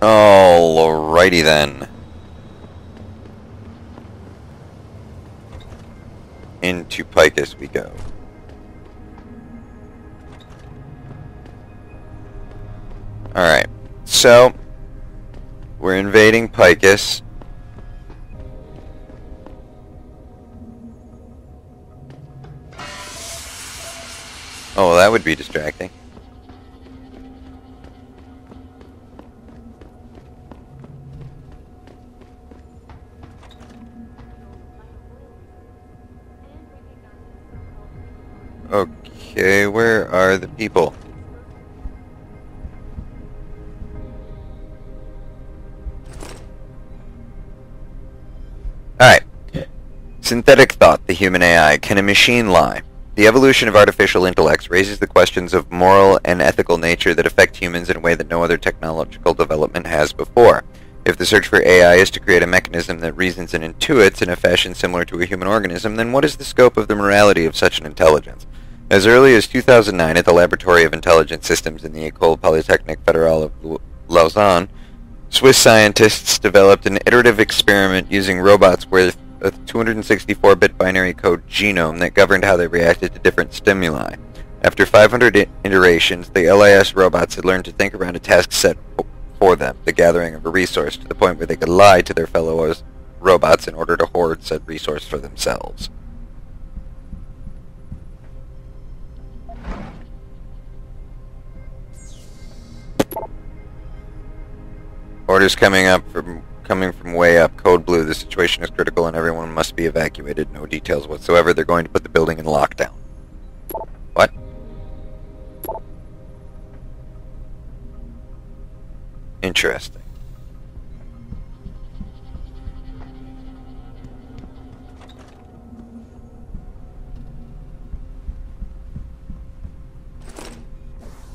Alrighty then. Into Picus we go. Alright, so we're invading Picus. Oh, that would be distracting. Okay, where are the people? Alright. Synthetic thought, the human AI. Can a machine lie? The evolution of artificial intellects raises the questions of moral and ethical nature that affect humans in a way that no other technological development has before. If the search for AI is to create a mechanism that reasons and intuits in a fashion similar to a human organism, then what is the scope of the morality of such an intelligence? As early as 2009, at the Laboratory of Intelligent Systems in the École Polytechnique Fédérale of Lausanne, Swiss scientists developed an iterative experiment using robots with a 264-bit binary code genome that governed how they reacted to different stimuli. After 500 iterations, the LIS robots had learned to think around a task set for them, the gathering of a resource, to the point where they could lie to their fellow robots in order to hoard said resource for themselves. Orders coming from way up. Code blue. The situation is critical and everyone must be evacuated. No details whatsoever. They're going to put the building in lockdown. What? Interesting.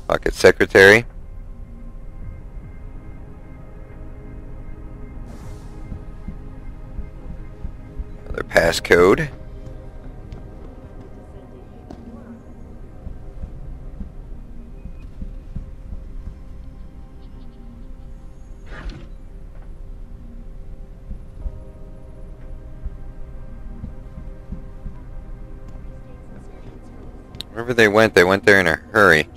Pocket secretary. Their passcode. Wherever they went there in a hurry.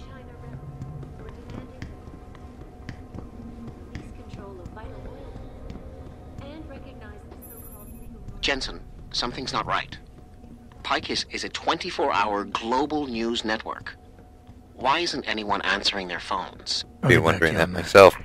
Jensen, something's not right. Picus is a 24-hour global news network. Why isn't anyone answering their phones? I'll be wondering that myself.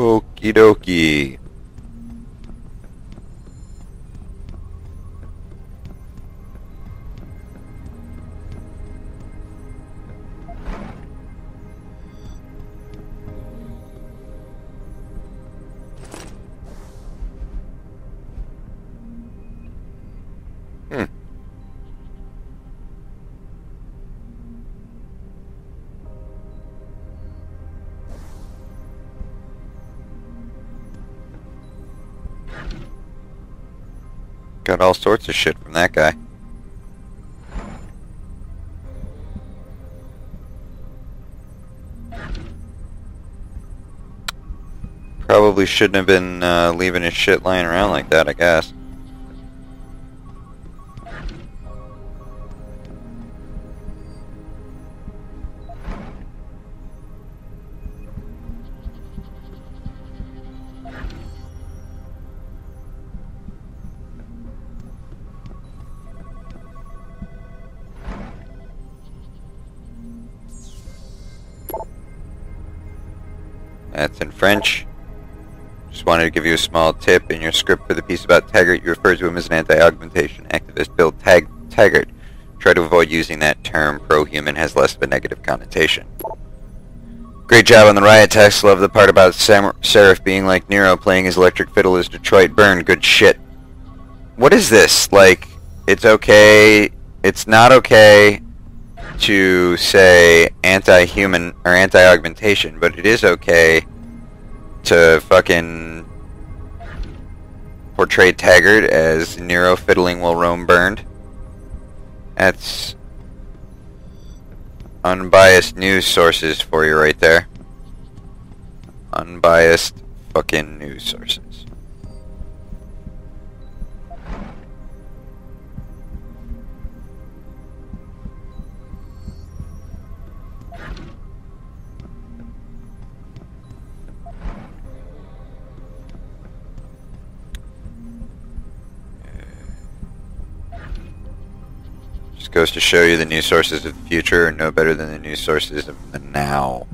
Okie dokie. Got all sorts of shit from that guy. Probably shouldn't have been leaving his shit lying around like that, I guess. That's in French. Just wanted to give you a small tip. In your script for the piece about Taggart, you refer to him as an anti-augmentation activist. Bill Taggart. Try to avoid using that term. Pro-human has less of a negative connotation. Great job on the riot text. Love the part about Seraph being like Nero playing his electric fiddle as Detroit burned. Good shit. What is this? Like, it's okay... It's not okay to say anti-human or anti-augmentation, but it is okay to fucking portray Taggart as Nero fiddling while Rome burned. That's unbiased news sources for you right there. Unbiased fucking news sources. Just goes to show you the news sources of the future are no better than the news sources of the now.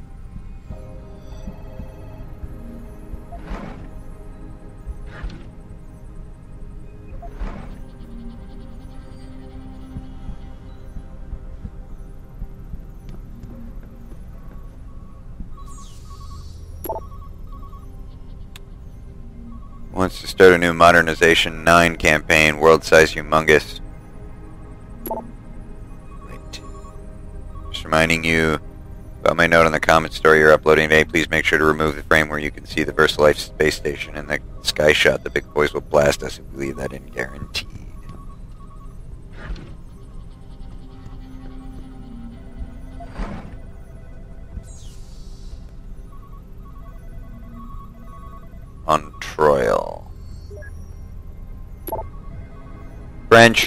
Wants to start a new Modernization 9 campaign, world size humongous. Right. Just reminding you about my note on the comment story you're uploading today. Please make sure to remove the frame where you can see the VersaLife space station and the sky shot. The big boys will blast us if we leave that in guaranteed. On trial. French.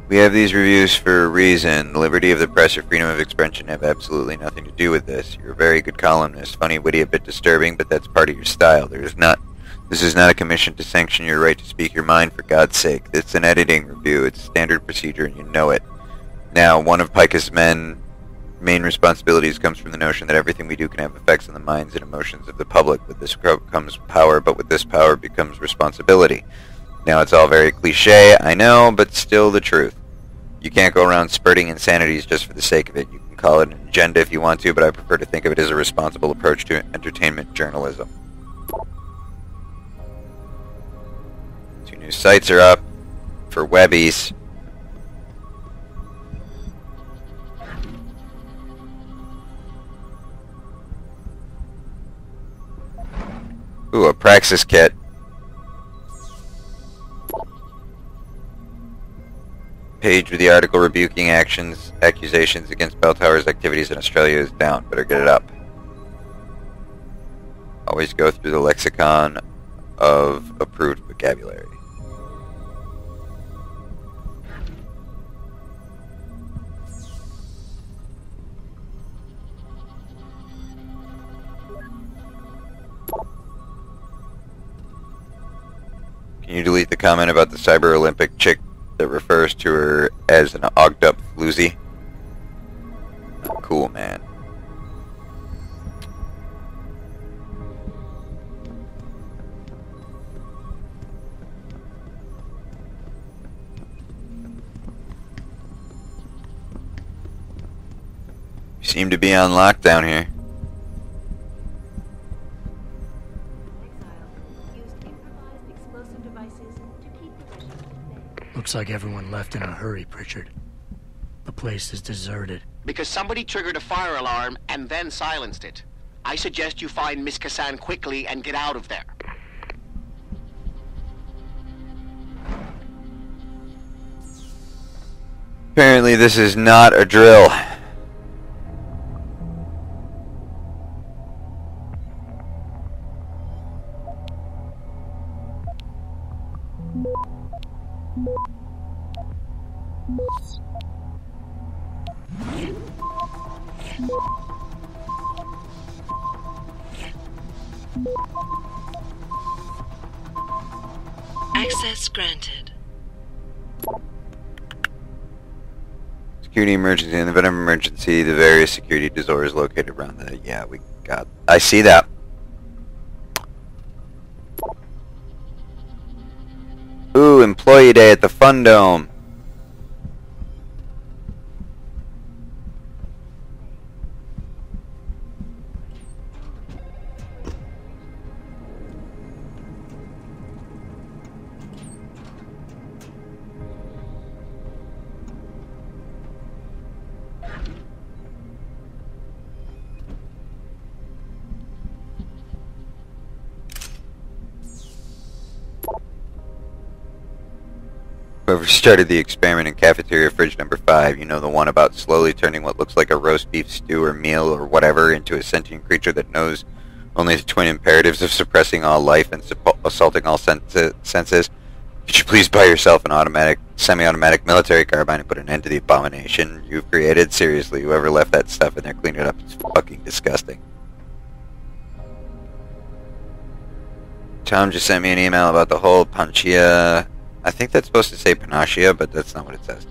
We have these reviews for a reason. The liberty of the press or freedom of expression have absolutely nothing to do with this. You're a very good columnist. Funny, witty, a bit disturbing, but that's part of your style. This is not a commission to sanction your right to speak your mind, for God's sake. It's an editing review. It's standard procedure, and you know it. Now, one of Picus' main responsibilities comes from the notion that everything we do can have effects on the minds and emotions of the public. With this comes power, but with this power becomes responsibility. Now, it's all very cliche, I know, but still the truth. You can't go around spurting insanities just for the sake of it. You can call it an agenda if you want to, but I prefer to think of it as a responsible approach to entertainment journalism. 2 new sites are up for Webbies. Ooh, a Praxis kit. Page with the article rebuking accusations against Bell Tower's activities in Australia is down. Better get it up. Always go through the lexicon of approved vocabulary. Can you delete the comment about the Cyber Olympic chick that refers to her as an ogged up floozy? Not cool, man. You seem to be on lockdown here. Looks like everyone left in a hurry, Pritchard. The place is deserted. Because somebody triggered a fire alarm and then silenced it. I suggest you find Miss Kassan quickly and get out of there. Apparently this is not a drill. Access granted. Security emergency. In the event of emergency, the various security doors located around the... Yeah, we got... I see that. Ooh, Employee Day at the Fun Dome. Whoever started the experiment in cafeteria fridge number 5, you know, the one about slowly turning what looks like a roast beef stew or meal or whatever into a sentient creature that knows only the twin imperatives of suppressing all life and assaulting all senses. Could you please buy yourself an semi-automatic military carbine and put an end to the abomination you've created? Seriously, whoever left that stuff in there, clean it up. It's fucking disgusting. Tom just sent me an email about the whole Panchea... I think that's supposed to say Panacea, but that's not what it says.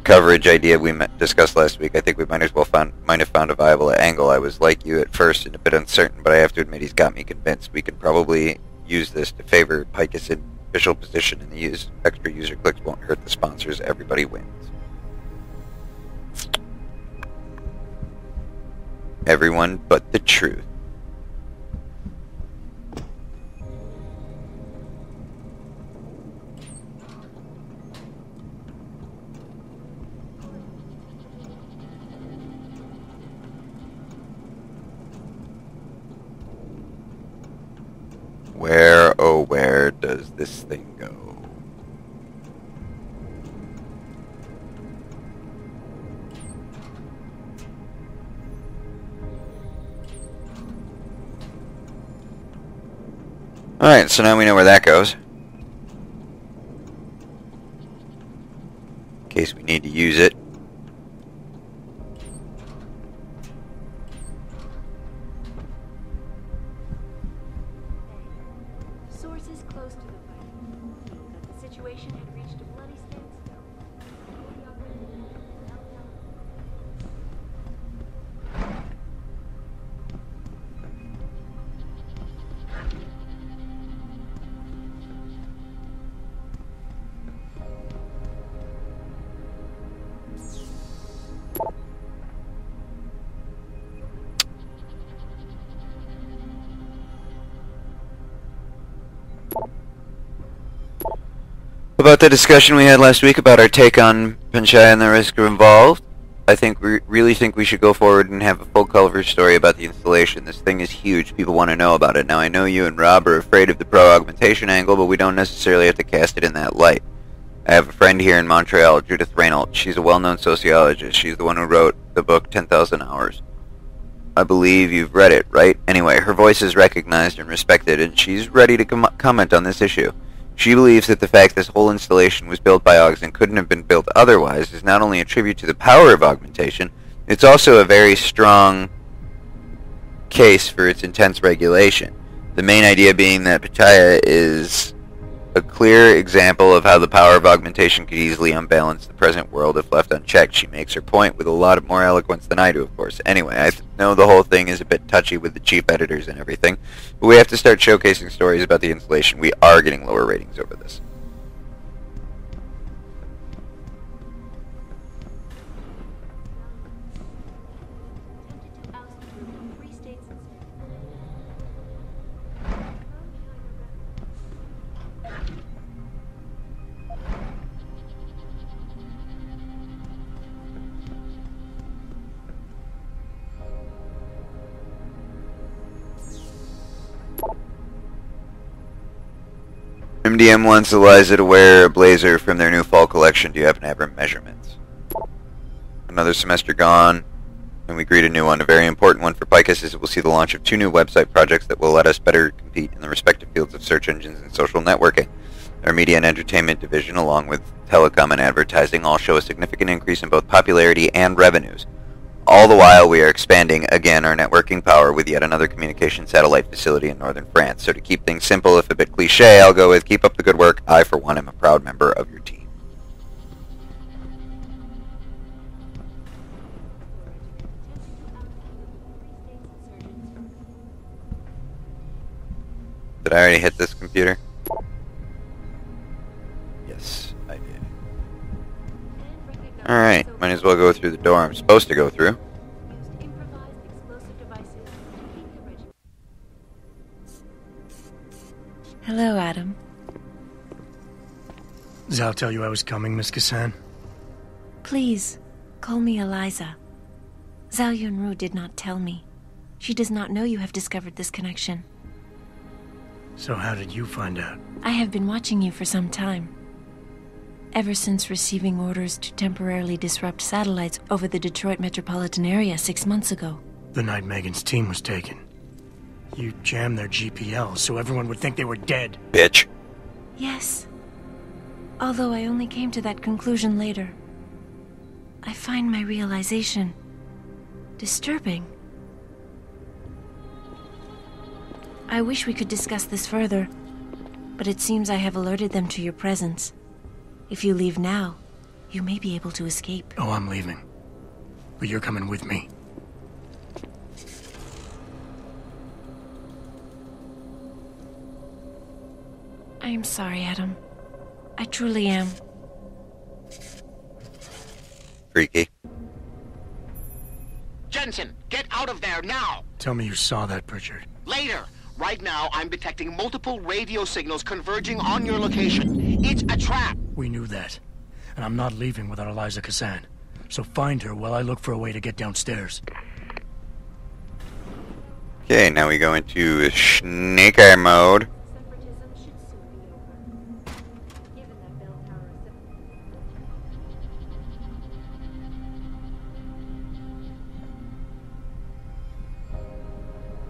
Coverage idea we discussed last week. I think we might have found a viable angle. I was like you at first and a bit uncertain, but I have to admit he's got me convinced. We can probably use this to favor Picus' official position, and the extra user clicks won't hurt the sponsors. Everybody wins. Everyone but the truth. Where, oh where does this thing go? Alright, so now we know where that goes. In case we need to use it. About the discussion we had last week about our take on Panchea and the risk involved, I think we really think we should go forward and have a full coverage story about the installation. This thing is huge. People want to know about it. Now, I know you and Rob are afraid of the pro-augmentation angle, but we don't necessarily have to cast it in that light. I have a friend here in Montreal, Judith Reynaud. She's a well-known sociologist. She's the one who wrote the book 10,000 Hours. I believe you've read it, right? Anyway, her voice is recognized and respected, and she's ready to comment on this issue. She believes that the fact this whole installation was built by Augs and couldn't have been built otherwise is not only a tribute to the power of augmentation, it's also a very strong case for its intense regulation. The main idea being that Panchea is a clear example of how the power of augmentation could easily unbalance the present world if left unchecked. She makes her point with a lot more eloquence than I do, of course. Anyway, I know the whole thing is a bit touchy with the chief editors and everything, but we have to start showcasing stories about the installation. We are getting lower ratings over this. MDM wants Eliza to wear a blazer from their new fall collection. Do you happen to have her measurements? Another semester gone, and we greet a new one. A very important one for Picus is that we'll see the launch of 2 new website projects that will let us better compete in the respective fields of search engines and social networking. Our media and entertainment division, along with telecom and advertising, all show a significant increase in both popularity and revenues. All the while, we are expanding, again, our networking power with yet another communication satellite facility in northern France. So to keep things simple, if a bit cliche, I'll go with keep up the good work. I, for one, am a proud member of your team. Did I already hit this computer? Alright, might as well go through the door I'm supposed to go through. Hello, Adam. Zal tell you I was coming, Miss Kassan? Please, call me Eliza. Zhao Yunru did not tell me. She does not know you have discovered this connection. So how did you find out? I have been watching you for some time. Ever since receiving orders to temporarily disrupt satellites over the Detroit metropolitan area 6 months ago. The night Megan's team was taken. You jammed their GPL so everyone would think they were dead. Bitch. Yes. Although I only came to that conclusion later. I find my realization disturbing. I wish we could discuss this further, but it seems I have alerted them to your presence. If you leave now, you may be able to escape. Oh, I'm leaving. But you're coming with me. I am sorry, Adam. I truly am. Freaky. Jensen, get out of there now! Tell me you saw that, Pritchard. Later! Right now, I'm detecting multiple radio signals converging on your location. It's a trap! We knew that. And I'm not leaving without Eliza Kassan. So find her while I look for a way to get downstairs. Okay, now we go into Snake Eye mode.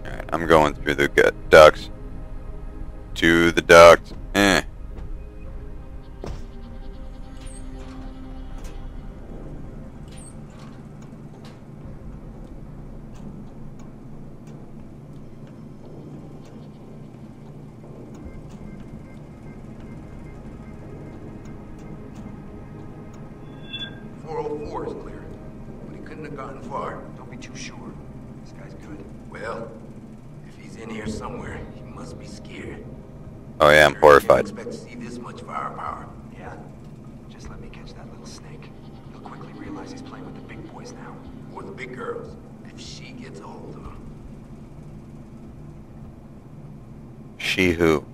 Alright, I'm going through the ducts. To the ducts. .404 is clear, but he couldn't have gotten far. Don't be too sure. This guy's good. Well, if he's in here somewhere, he must be scared. Oh yeah, I'm Sure, horrified. didn't expect to see this much firepower. Yeah? Just let me catch that little snake. He'll quickly realize he's playing with the big boys now. Or the big girls, if she gets a hold of him. She who?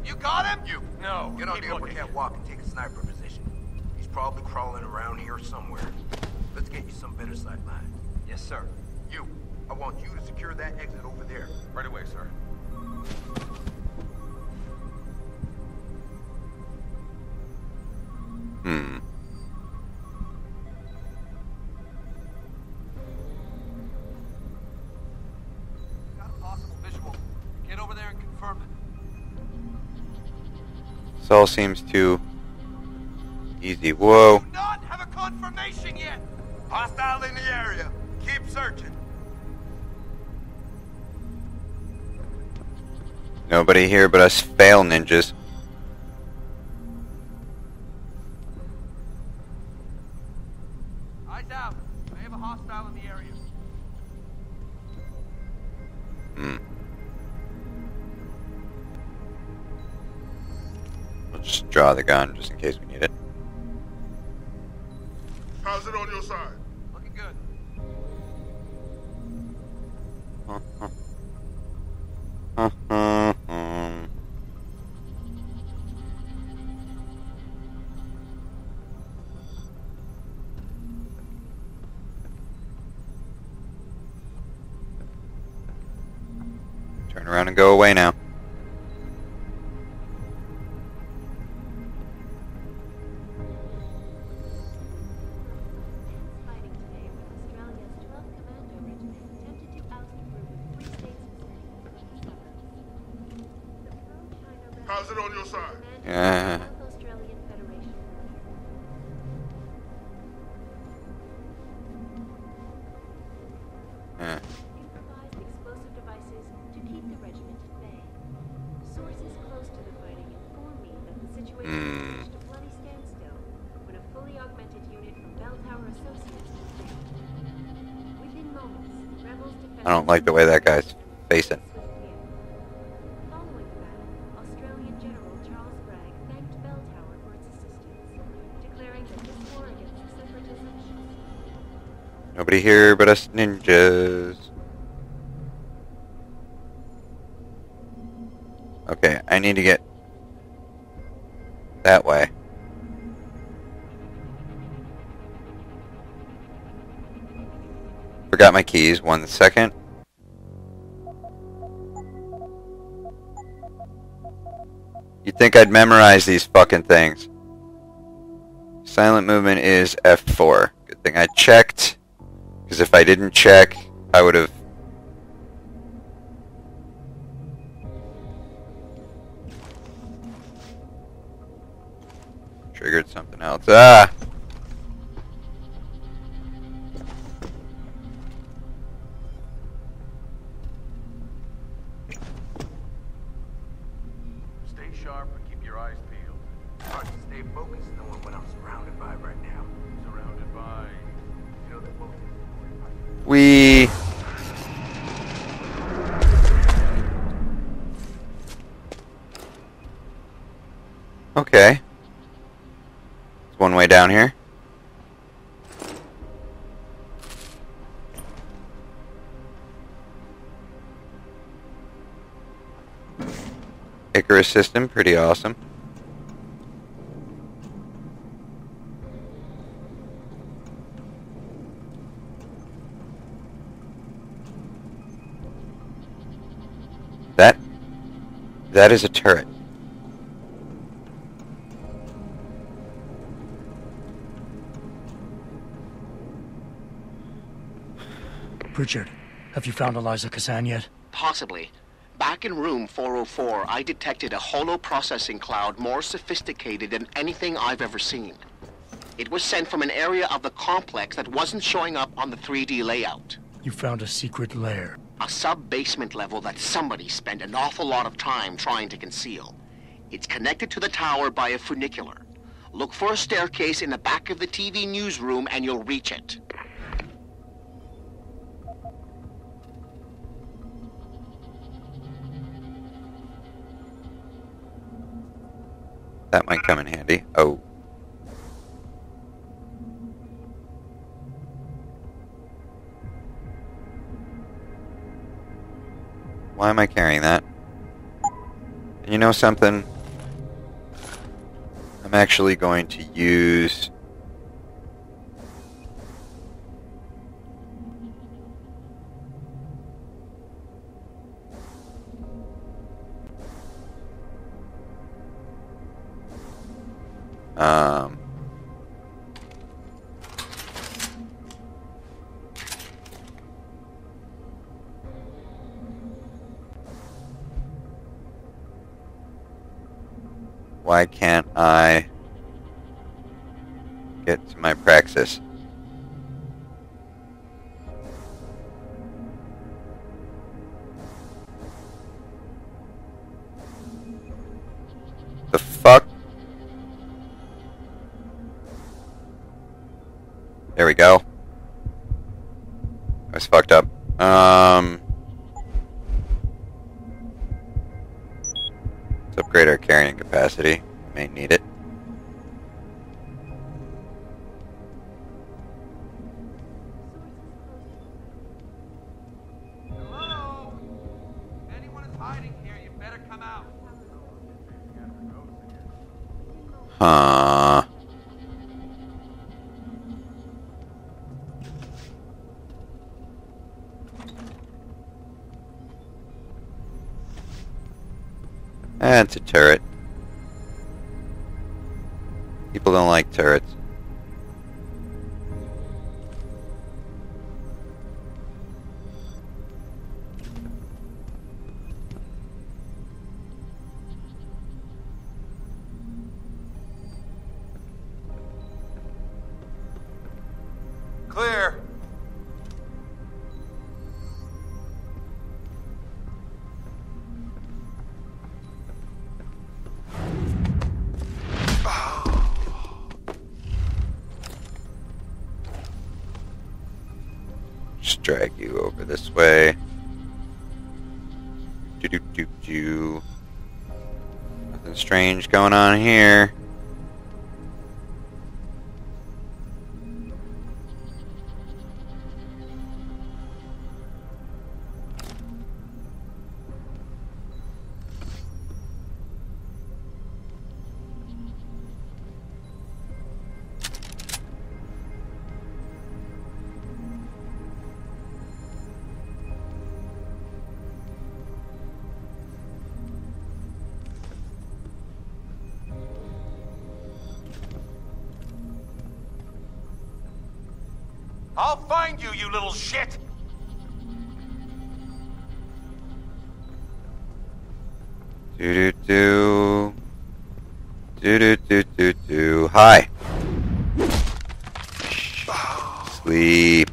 You got him? You. No. Get on the upper catwalk and take a sniper position. He's probably crawling around here somewhere. Let's get you some better sight lines. Yes, sir. You. I want you to secure that exit over there. Right away, sir. Got a possible visual. Get over there and confirm it. This all seems too easy. Whoa. Do not have a confirmation yet. Hostile in the area. Keep searching. Nobody here but us fail ninjas. Eyes out. I have a hostile in the area. We'll just draw the gun just in case we need it. How's it on your side? Looking good. Turn around and go away now. How's it on your side? Yeah. Improvised explosive devices to keep the regiment at bay. Sources close to the fighting inform me that the situation has reached a bloody standstill when a fully augmented unit from Bell Tower Associates was raided. Within I don't like the way that guy's facing. Following the battle, Australian General Charles Bragg thanked Bell Tower for its assistance, declaring that this war against separatism. Nobody here but us ninjas. Okay, I need to get that way. Forgot my keys. 1 second. You'd think I'd memorize these fucking things. Silent movement is F4. Good thing I checked. Because if I didn't check, I would have... triggered something else. Ah! Stay sharp and keep your eyes peeled. Hard to stay focused knowing what I'm surrounded by right now. Surrounded by... You know, that both... We... Okay. There's one way down here. Icarus system, pretty awesome. That is a turret. Pritchard, have you found Eliza Kazan yet? Possibly. Back in room 404, I detected a holo processing cloud more sophisticated than anything I've ever seen. It was sent from an area of the complex that wasn't showing up on the 3D layout. You found a secret lair. A sub-basement level that somebody spent an awful lot of time trying to conceal. It's connected to the tower by a funicular. Look for a staircase in the back of the TV newsroom and you'll reach it. That might come in handy. Oh. Why am I carrying that? And you know something? I'm actually going to use... Why can't I get to my praxis? The fuck? There we go. I was fucked up. Let's upgrade our carrying capacity. We may need it. Hello? If anyone is hiding here, you better come out. Huh. That's a turret. People don't like turrets. Clear. drag you over this way. Do. Nothing strange going on here. I'll find you, you little shit! Do. Hi. Sleep.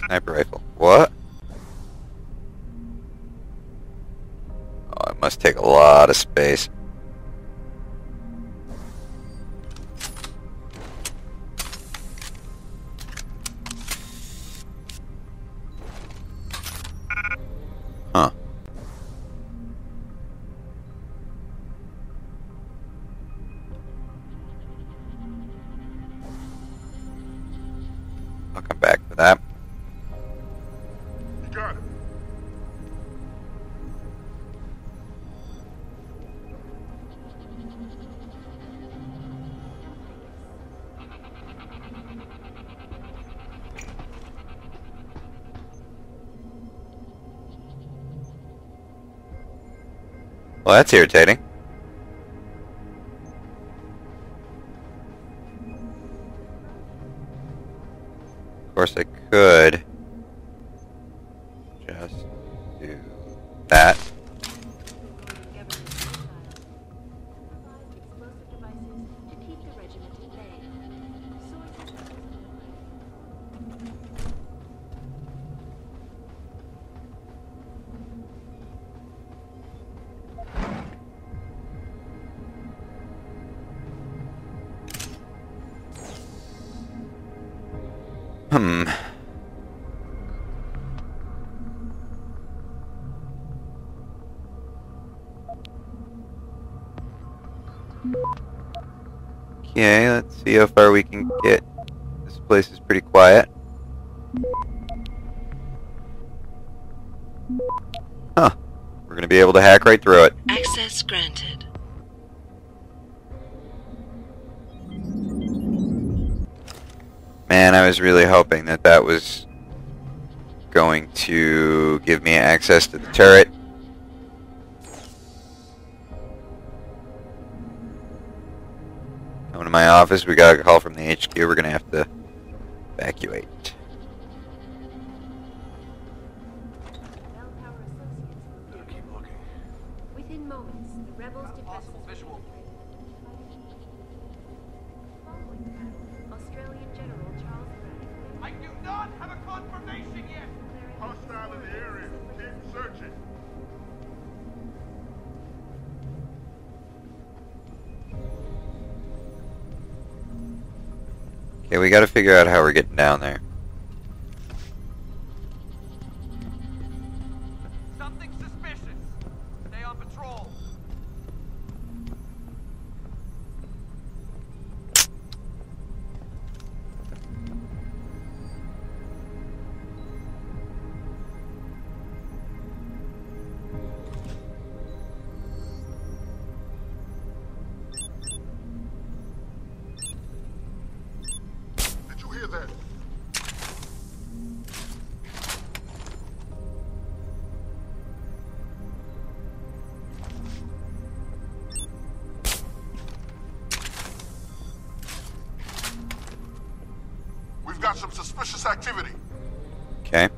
Sniper rifle. What? Oh, it must take a lot of space. Huh. I'll come back for that. You got it. Well, that's irritating. Of course, I could just do that. Explosive devices to keep the regiment at bay. Sources. Okay, let's see how far we can get. This place is pretty quiet. Huh. We're gonna be able to hack right through it. Access granted. Man, I was really hoping that that was going to give me access to the turret. Coming to my office, we got a call from the HQ. We're gonna have to evacuate. Bell Tower Associates. Keep looking. Within moments, the rebels defenses were visual. Following the battle, Australian General Charles Bragg I do not have a confirmation yet! Hostile in the area. Keep searching. Okay, we gotta figure out how we're getting down there. Something suspicious. Stay on patrol. Did you hear that? We've got some suspicious activity. Okay.